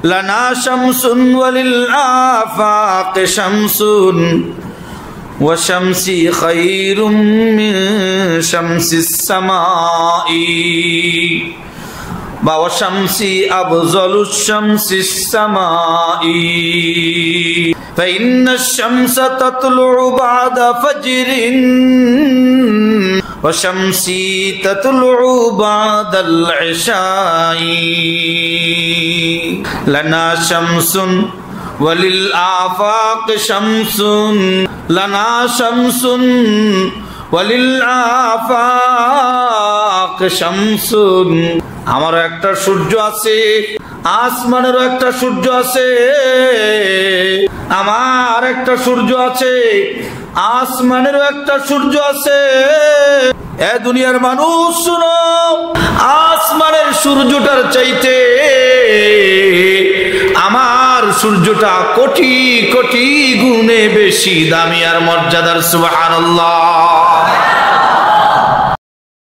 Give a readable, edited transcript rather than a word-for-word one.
লানা শামসুন ওয়ালিল আফাক শামসুন ওয়া শামসি খায়রুম মিন শামসিস সামাই বা ওয়া শামসি আফজালুশ শামসিস সামাই فإن الشمس تطلع بعد فجر وشمسي تطلع بعد العشاء لنا شمس وللآفاق شمس لنا شمس وللآفاق شمس আমার একটা সূর্য আছে, আসমানেরও একটা সূর্য আছে। আমার একটা সূর্য আছে, আসমানেরও একটা সূর্য আছে। এ দুনিয়ার মানুষ শুনো, আসমানের সূর্যটার চাইতে আমার সূর্যটা কোটি কোটি গুণে বেশি দামি আর মর্যাদার। সুবহানাল্লাহ।